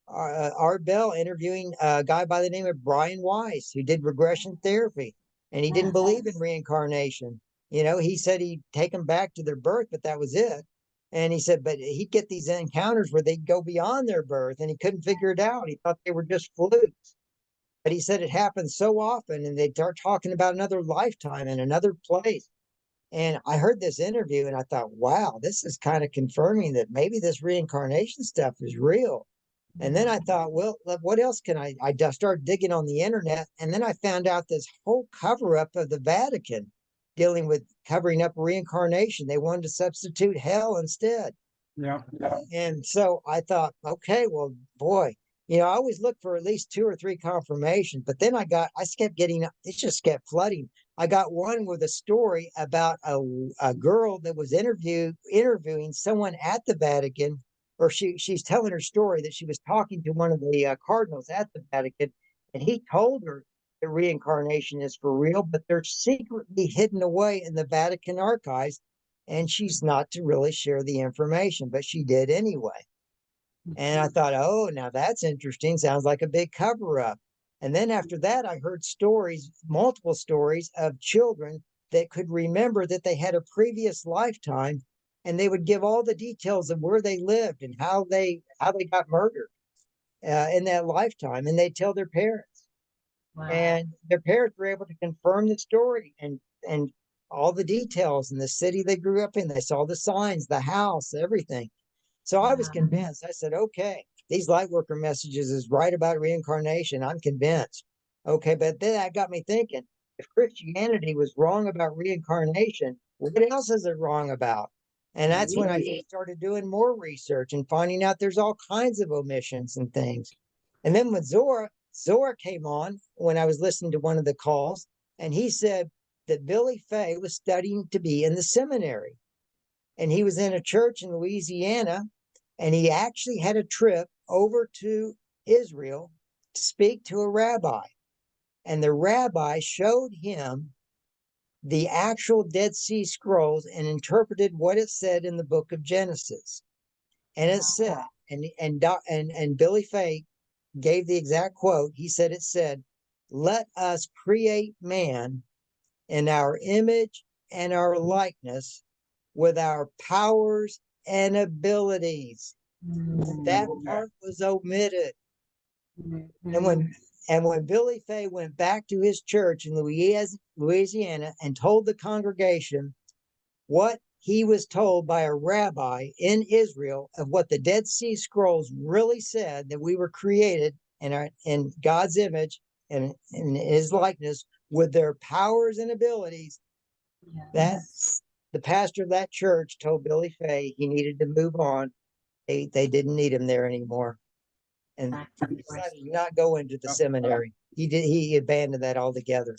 Art Bell interviewing a guy by the name of Brian Weiss, who did regression therapy, and he didn't believe in reincarnation. He said he'd take them back to their birth, but that was it. And he said, but he'd get these encounters where they'd go beyond their birth, and he couldn't figure it out. He thought they were just flukes. But he said it happens so often, and they start talking about another lifetime in another place. And I heard this interview, and I thought, wow, this is kind of confirming that maybe this reincarnation stuff is real. And then I thought, well, what else can I started digging on the internet, and then I found out this whole cover up of the Vatican dealing with covering up reincarnation. They wanted to substitute hell instead. Yeah. And so I thought, okay, well, boy, I always look for at least 2 or 3 confirmations, but then I kept getting, it just kept flooding. I got one with a story about a girl that was interviewing someone at the Vatican, or she's telling her story that she was talking to one of the cardinals at the Vatican, and he told her that reincarnation is for real, but they're secretly hidden away in the Vatican archives, and she's not to really share the information, but she did anyway. And I thought, oh, now that's interesting. Sounds like a big cover up. And then after that, I heard stories, multiple stories of children that could remember that they had a previous lifetime, and they would give all the details of where they lived and how they got murdered in that lifetime, and they'd tell their parents. Wow. And their parents were able to confirm the story and all the details in the city they grew up in. They saw the signs, the house, everything. So I was convinced. I said, okay, these light worker messages is right about reincarnation. I'm convinced. Okay, but then that got me thinking, if Christianity was wrong about reincarnation, what else is it wrong about? And that's when I started doing more research and finding out there's all kinds of omissions and things. And then when Zora came on when I was listening to one of the calls, and he said that Billy Fay was studying to be in the seminary. And he was in a church in Louisiana, and he actually had a trip over to Israel to speak to a rabbi. And the rabbi showed him the actual Dead Sea Scrolls and interpreted what it said in the book of Genesis. And it said, and Billy Fay gave the exact quote. He said, it said, "Let us create man in our image and our likeness, with our powers and abilities." That part was omitted. And when Billy Fay went back to his church in Louisiana and told the congregation what he was told by a rabbi in Israel of what the Dead Sea Scrolls really said, that we were created in God's image and in his likeness with their powers and abilities, that the pastor of that church told Billy Fay he needed to move on. They didn't need him there anymore. And he decided to not go into the seminary. He abandoned that altogether.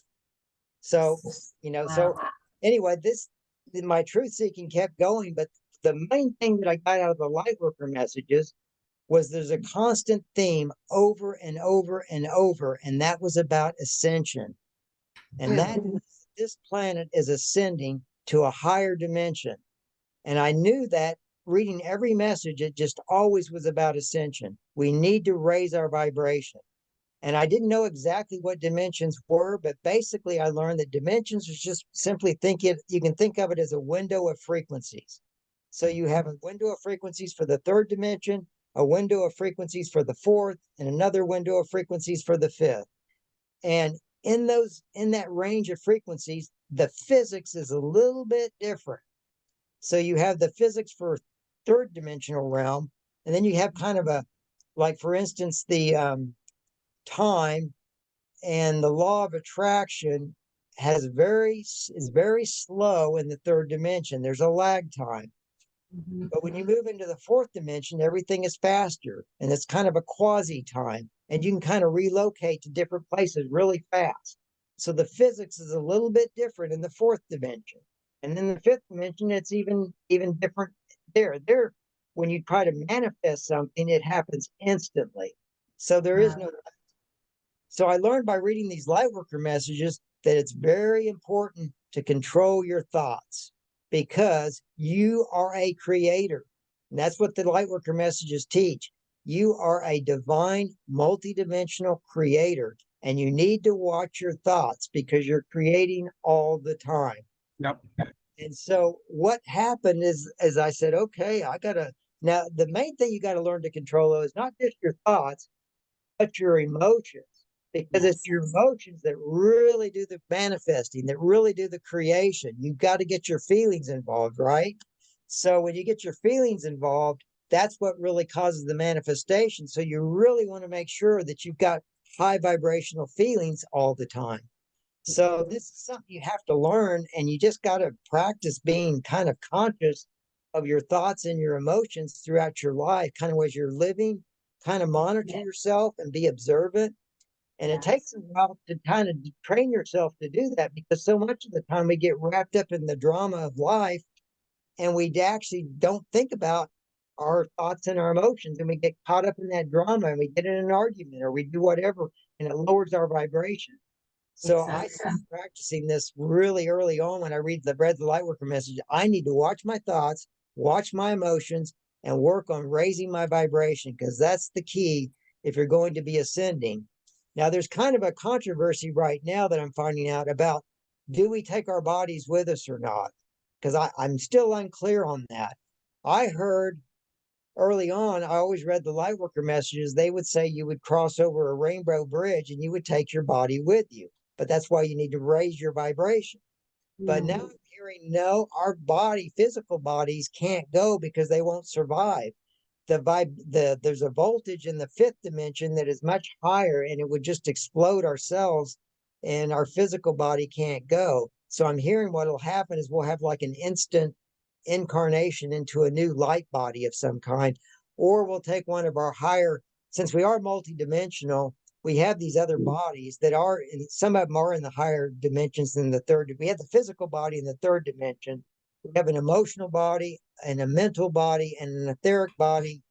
So, so anyway, my truth seeking kept going, but the main thing that I got out of the Lightworker messages was there's a constant theme over and over and over, and that was about ascension. And that this planet is ascending to a higher dimension. And I knew that reading every message, it just always was about ascension. We need to raise our vibration. And I didn't know exactly what dimensions were, but basically I learned that dimensions is just simply you can think of it as a window of frequencies. So you have a window of frequencies for the 3rd dimension, a window of frequencies for the 4th, and another window of frequencies for the 5th. And in that range of frequencies, the physics is a little bit different. So you have the physics for 3rd dimensional realm, and then you have kind of like for instance, the time and the law of attraction is very slow in the third dimension. There's a lag time. Mhm. But when you move into the fourth dimension, everything is faster and it's kind of a quasi time. And you can kind of relocate to different places really fast. So the physics is a little bit different in the fourth dimension. And in the fifth dimension, it's even different there. There, when you try to manifest something, it happens instantly. So there is Wow. no. So I learned by reading these Lightworker messages that it's very important to control your thoughts because you are a creator. And that's what the Lightworker messages teach. You are a divine, multidimensional creator, and you need to watch your thoughts because you're creating all the time. Yep. And so what happened is, as I said, okay, I gotta now the main thing you got to learn to control is not just your thoughts, but your emotions, because it's Yes. your emotions that really do the manifesting, that really do the creation. You've got to get your feelings involved, right? So when you get your feelings involved, that's what really causes the manifestation. So you really want to make sure that you've got high vibrational feelings all the time. So this is something you have to learn, and you just got to practice being kind of conscious of your thoughts and your emotions throughout your life, kind of as you're living, kind of monitor yourself and be observant. And it takes Yes. a while to kind of train yourself to do that because so much of the time we get wrapped up in the drama of life and we actually don't think about our thoughts and our emotions, and we get caught up in that drama and we get in an argument or we do whatever, and it lowers our vibration. So I Exactly. started practicing this really early on when I read the Lightworker message. I need to watch my thoughts, watch my emotions, and work on raising my vibration because that's the key if you're going to be ascending. Now, there's kind of a controversy right now that I'm finding out about, do we take our bodies with us or not? Because I'm still unclear on that. I heard early on, I always read the Lightworker messages. They would say you would cross over a rainbow bridge and you would take your body with you. But that's why you need to raise your vibration. But now Mm. I'm hearing no, our physical bodies can't go because they won't survive. There's a voltage in the fifth dimension that is much higher and it would just explode our cells and our physical body can't go. So I'm hearing what'll happen is we'll have like an instant incarnation into a new light body of some kind, or we'll take one of our higher, since we are multidimensional, we have these other bodies that are, some of them are in the higher dimensions than the third. We have the physical body in the third dimension. We have an emotional body and a mental body and an etheric body.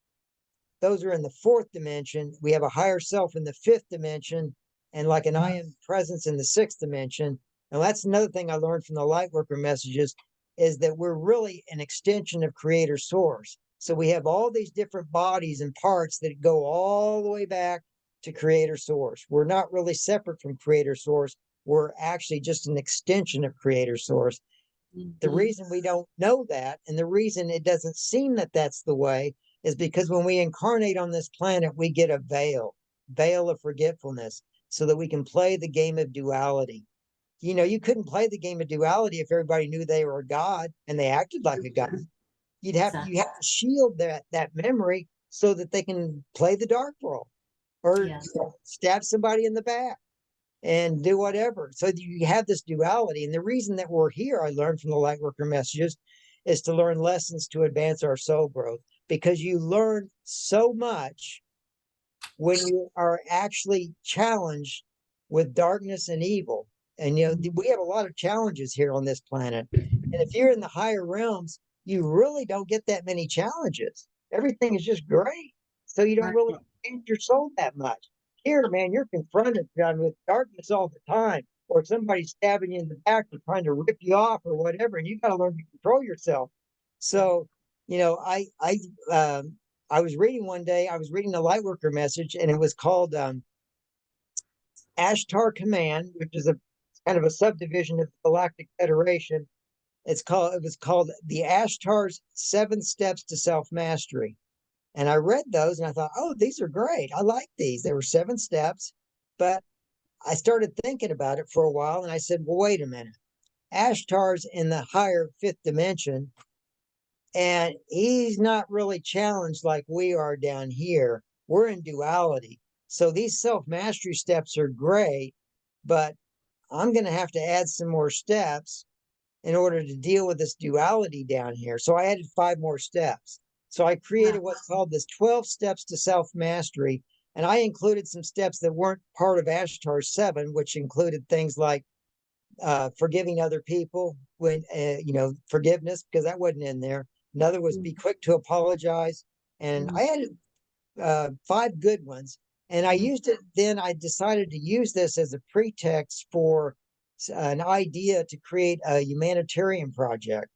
Those are in the fourth dimension. We have a higher self in the fifth dimension and like an I am presence in the sixth dimension. And that's another thing I learned from the Lightworker messages is that we're really an extension of Creator Source. So we have all these different bodies and parts that go all the way back to Creator Source. We're not really separate from Creator Source. We're actually just an extension of Creator Source. The Mhm. reason we don't know that, and the reason it doesn't seem that that's the way, is because when we incarnate on this planet, we get a veil of forgetfulness, so that we can play the game of duality. You know, you couldn't play the game of duality if everybody knew they were a god and they acted like a god. You Exactly. have to shield that memory so that they can play the dark role or Yes. stab somebody in the back and do whatever. So you have this duality. And the reason that we're here, I learned from the Lightworker messages, is to learn lessons to advance our soul growth because you learn so much when you are actually challenged with darkness and evil. And, you know, we have a lot of challenges here on this planet. And if you're in the higher realms, you really don't get that many challenges. Everything is just great. So you don't Right. really change your soul that much. Here, man, you're confronted with darkness all the time, or somebody stabbing you in the back or trying to rip you off or whatever, and you got to learn to control yourself. So, you know, I was reading one day, I was reading a Lightworker message, and it was called Ashtar Command, which is a kind of a subdivision of the Galactic Federation. It was called the Ashtar's 7 Steps to Self Mastery. And I read those and I thought, oh, these are great. I like these. There were 7 steps, but I started thinking about it for a while and I said, well, wait a minute. Ashtar's in the higher fifth dimension and he's not really challenged like we are down here. We're in duality. So these self-mastery steps are great, but I'm going to have to add some more steps in order to deal with this duality down here. So I added 5 more steps. So I created what's called this 12 steps to self-mastery. And I included some steps that weren't part of Ashtar 7, which included things like forgiving other people when, forgiveness, because that wasn't in there. Another was be quick to apologize. And I added 5 good ones. And I used it, then I decided to use this as a pretext for an idea to create a humanitarian project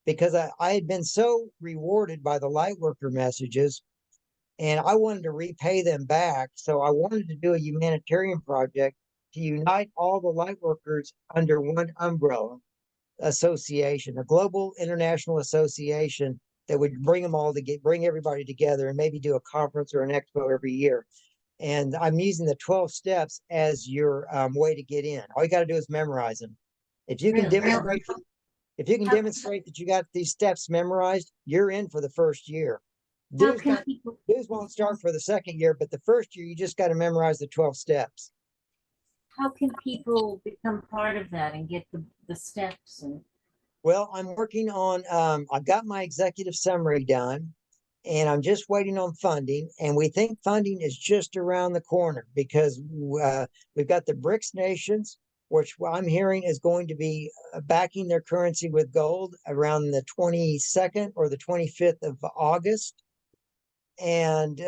because I had been so rewarded by the Lightworker messages and I wanted to repay them back. So I wanted to do a humanitarian project to unite all the Lightworkers under one umbrella association, a global international association that would bring them all to bring everybody together and maybe do a conference or an expo every year. And I'm using the 12 steps as your way to get in. All you got to do is memorize them. If you can Really? demonstrate, if you can demonstrate that you got these steps memorized, you're in for the first year. How Dues, can people dues won't start for the second year, but the first year you just got to memorize the 12 steps. how can people become part of that and get the steps and Well, I'm working on, I've got my executive summary done and I'm just waiting on funding. And we think funding is just around the corner because we've got the BRICS nations, which I'm hearing is going to be backing their currency with gold around the 22nd or the 25th of August. And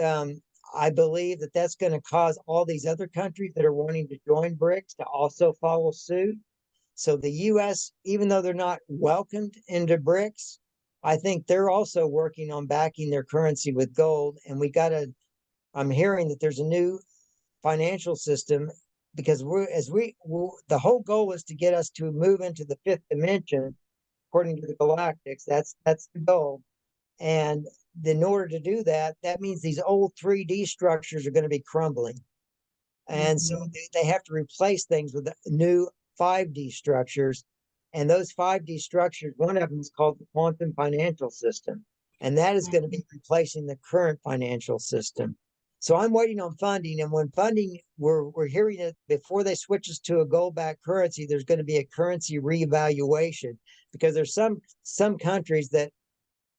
I believe that that's going to cause all these other countries that are wanting to join BRICS to also follow suit. So the US, even though they're not welcomed into BRICS, I think they're also working on backing their currency with gold. And I'm hearing that there's a new financial system because the whole goal is to get us to move into the 5th dimension, according to the galactics. That's the goal. And in order to do that, that means these old 3D structures are going to be crumbling. And so they have to replace things with new 5D structures. And those 5D structures, one of them is called the quantum financial system. And that is going to be replacing the current financial system. So I'm waiting on funding. And when funding, we're hearing it before they switch us to a gold-backed currency, there's going to be a currency reevaluation because there's some countries that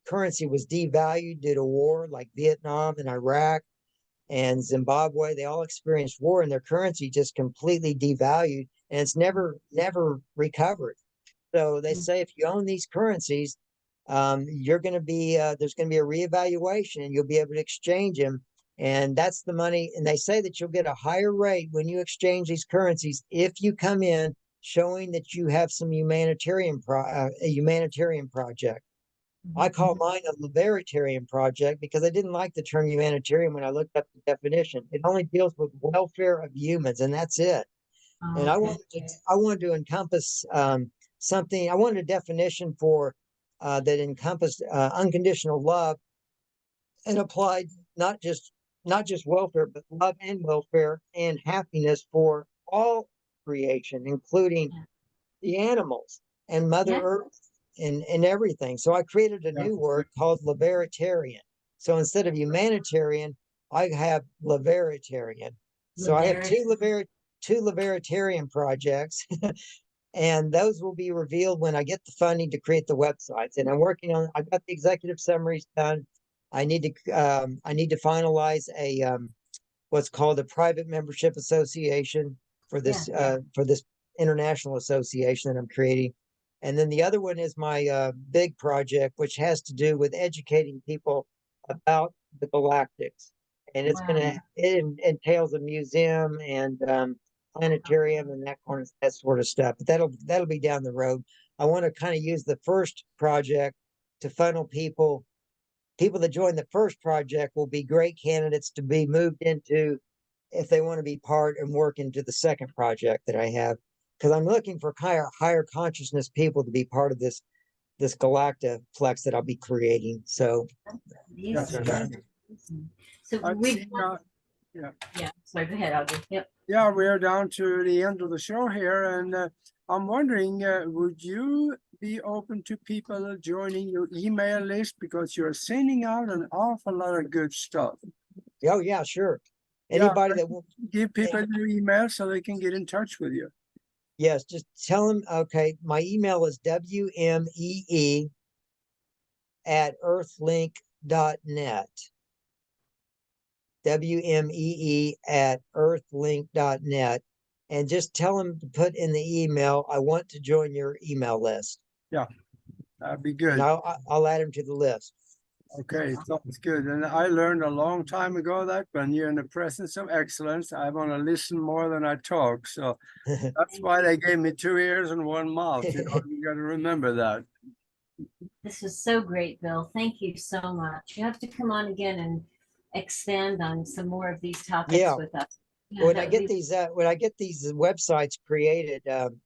currency was devalued due to war, like Vietnam and Iraq and Zimbabwe. They all experienced war and their currency just completely devalued and it's never recovered. So they say if you own these currencies, you're going to be there's going to be a reevaluation and you'll be able to exchange them. And that's the money. And they say that you'll get a higher rate when you exchange these currencies if you come in showing that you have some humanitarian project. I call mine a libertarian project because I didn't like the term humanitarian when I looked up the definition. It only deals with welfare of humans, and that's it. And I wanted to encompass something. I wanted a definition for that encompassed unconditional love and applied not just welfare, but love and welfare and happiness for all creation, including the animals and Mother Earth and everything. So I created a new word called libertarian. So instead of humanitarian, I have libertarian. So I have two libertarian projects, and those will be revealed when I get the funding to create the websites. And I'm working on. I've got the executive summaries done. I need to finalize a what's called a private membership association for this international association that I'm creating. And then the other one is my big project, which has to do with educating people about the galactics. And it entails a museum and planetarium and that sort of stuff. But that'll be down the road. I want to kind of use the first project to funnel people. People that join the first project will be great candidates to be moved into if they want to be part and work into the second project that I have, because I'm looking for higher consciousness people to be part of this galactiplex that I'll be creating. So That's right. So I we've think, yeah. Sorry, go ahead, Audrey. Yep. yeah, we're down to the end of the show here, and I'm wondering, would you be open to people joining your email list because you're sending out an awful lot of good stuff? oh yeah, sure. Yeah, Anybody that will, give people your email so they can get in touch with you. yes, just tell them, okay, my email is wmee@earthlink.net. wmee@earthlink.net. And just tell them to put in the email, I want to join your email list. Yeah, that'd be And good. I'll add them to the list. Okay, sounds good. And I learned a long time ago that when you're in the presence of excellence, I want to listen more than I talk. So that's why they gave me 2 ears and 1 mouth. You know, you got to remember that. This was so great, Bill. Thank you so much. You have to come on again and expand on some more of these topics Yeah. with us. Yeah, When that I would get be these websites created, you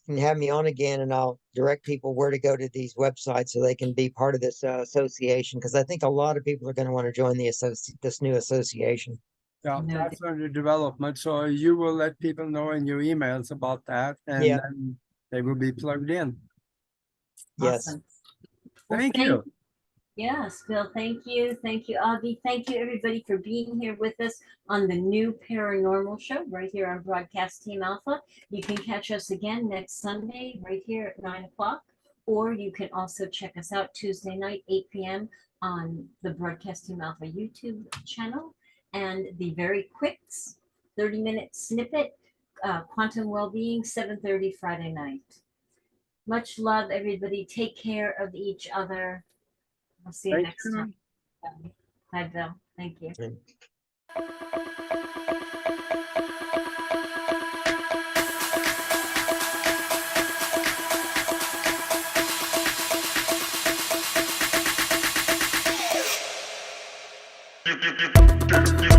can have me on again, and I'll direct people where to go to these websites so they can be part of this association. Because I think a lot of people are going to want to join this new association. Yeah, no that's under development. So you will let people know in your emails about that, and Yeah. then they will be plugged in. Yes. awesome. Well, Thank you. Yes, Bill, thank you. Thank you, Augie. Thank you, everybody, for being here with us on the new Paranormal Show right here on Broadcast Team Alpha. You can catch us again next Sunday right here at 9 o'clock, or you can also check us out Tuesday night, 8 p.m. on the Broadcast Team Alpha YouTube channel. And the very quick 30-minute snippet, Quantum Wellbeing, 7:30 Friday night. Much love, everybody. Take care of each other. I'll see you Thank next you. time. Bye, Bill. Thank you. You